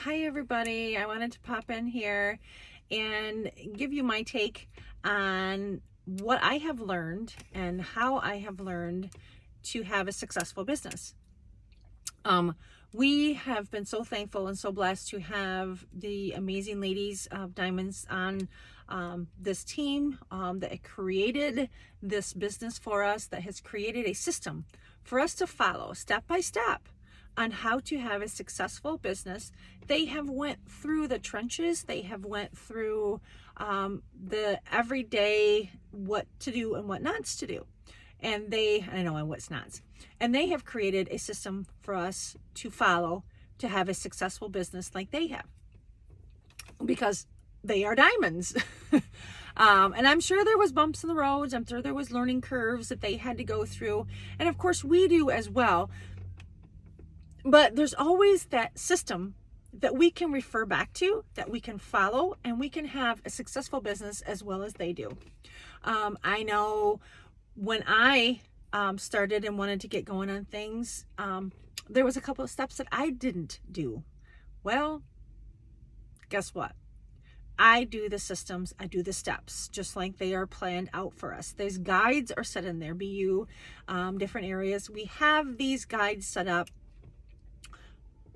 Hi everybody, I wanted to pop in here and give you my take on what I have learned and how I have learned to have a successful business. We have been so thankful and so blessed to have the amazing ladies of Diamonds on this team that created this business for us, that has created a system for us to follow step by step on how to have a successful business. They have went through the trenches. They have went through the everyday what to do and what not to do. And and what's not. And they have created a system for us to follow to have a successful business like they have, because they are diamonds. And I'm sure there was bumps in the roads. I'm sure there was learning curves that they had to go through. And of course we do as well. But there's always that system that we can refer back to, that we can follow, and we can have a successful business as well as they do. I know when I started and wanted to get going on things, there was a couple of steps that I didn't do. Well, guess what? I do the systems, I do the steps, just like they are planned out for us. These guides are set in there, BU, different areas. We have these guides set up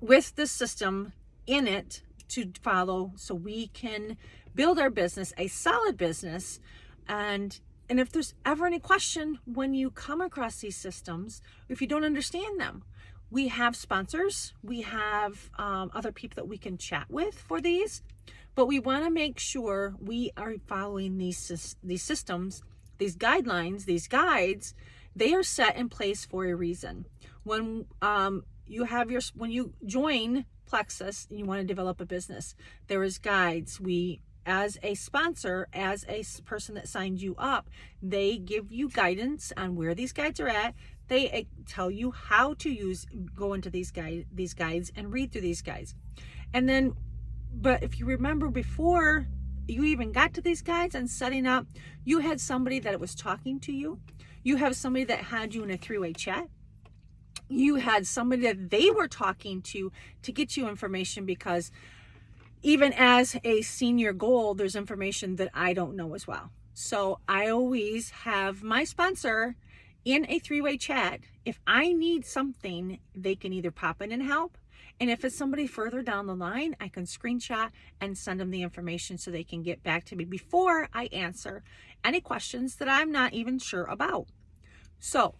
with the system in it to follow, so we can build our business, a solid business. And if there's ever any question when you come across these systems, if you don't understand them, we have sponsors, we have other people that we can chat with for these, but we want to make sure we are following these systems, these guidelines, these guides. They are set in place for a reason. When you join Plexus and you want to develop a business, there is guides. We, as a sponsor, as a person that signed you up, they give you guidance on where these guides are at. They tell you how to go into these guides and read through these guides. And then, but if you remember, before you even got to these guides and setting up, you had somebody that was talking to you. You have somebody that had you in a three-way chat. You had somebody that they were talking to get you information, because even as a senior goal, there's information that I don't know as well. So I always have my sponsor in a three-way chat. If I need something, they can either pop in and help. And if it's somebody further down the line, I can screenshot and send them the information so they can get back to me before I answer any questions that I'm not even sure about. So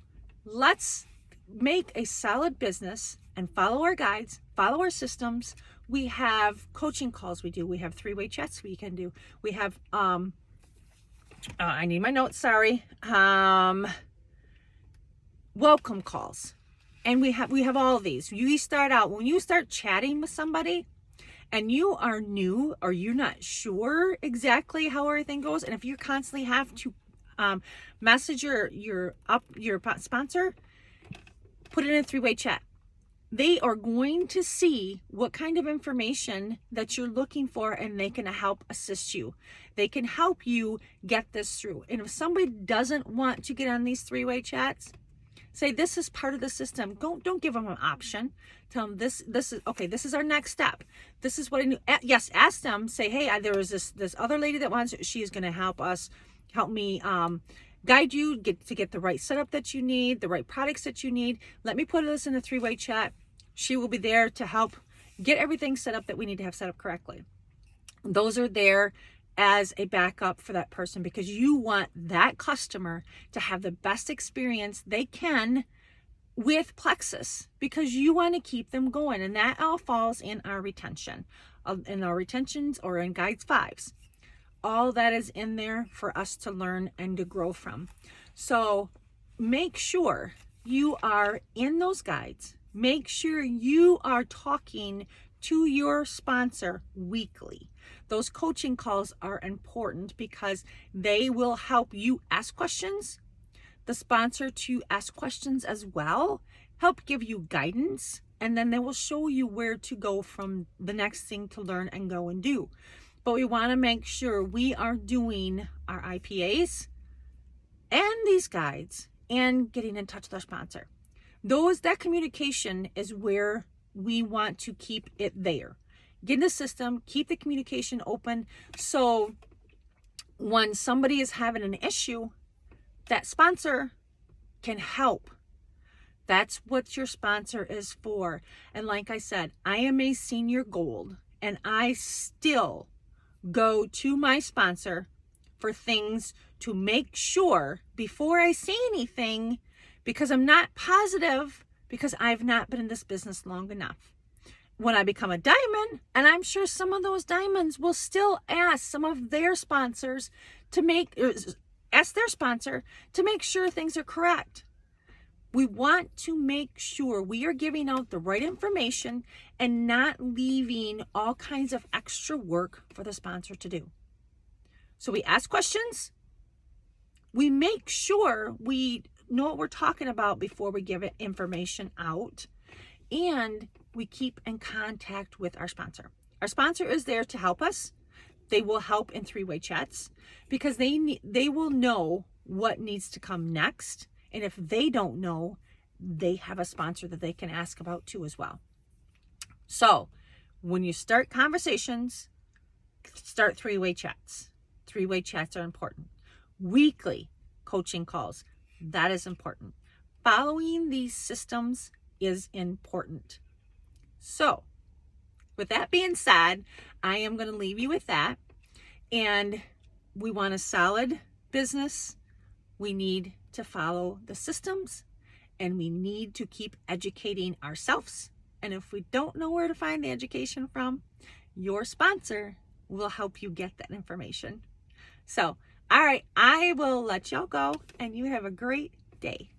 let's make a solid business and follow our guides, follow our systems. We have coaching calls we have three-way chats we can do. We have I need my notes, sorry. Welcome calls. And we have all of these. You start out, when you start chatting with somebody and you are new or you're not sure exactly how everything goes, and if you constantly have to message your sponsor, put it in a three-way chat. They are going to see what kind of information that you're looking for, and they can help assist you. They can help you get this through. And if somebody doesn't want to get on these three-way chats, say this is part of the system. Don't give them an option. Tell them this is okay. This is our next step. This is what I knew. Yes, ask them. Say, hey, there was this other lady that wants. She's going to help me guide you to get the right setup that you need, the right products that you need. Let me put this in a three-way chat. She will be there to help get everything set up that we need to have set up correctly. Those are there as a backup for that person, because you want that customer to have the best experience they can with Plexus, because you want to keep them going. And that all falls in our retention, in our retentions or in Guides 5s. All that is in there for us to learn and to grow from. So make sure you are in those guides. Make sure you are talking to your sponsor weekly. Those coaching calls are important because they will help you ask questions, the sponsor to ask questions as well, help give you guidance, and then they will show you where to go from the next thing to learn and go and do. But we want to make sure we are doing our IPAs and these guides and getting in touch with our sponsor. That communication is where we want to keep it there. get in the system, keep the communication open. So when somebody is having an issue, that sponsor can help. That's what your sponsor is for. And like I said, I am a senior gold, and I still go to my sponsor for things to make sure before I say anything, because I'm not positive, because I've not been in this business long enough. When I become a diamond, and I'm sure some of those diamonds will still ask some of their sponsors ask their sponsor to make sure things are correct. We want to make sure we are giving out the right information and not leaving all kinds of extra work for the sponsor to do. So we ask questions. We make sure we know what we're talking about before we give it information out. And we keep in contact with our sponsor. Our sponsor is there to help us. They will help in three-way chats because they will know what needs to come next. And if they don't know, they have a sponsor that they can ask about too as well. So when you start conversations, start three-way chats. Three-way chats are important. Weekly coaching calls, that is important. Following these systems is important. So with that being said, I am going to leave you with that. And we want a solid business. We need to follow the systems, and we need to keep educating ourselves. And if we don't know where to find the education from, your sponsor will help you get that information. So, all right, I will let y'all go, and you have a great day.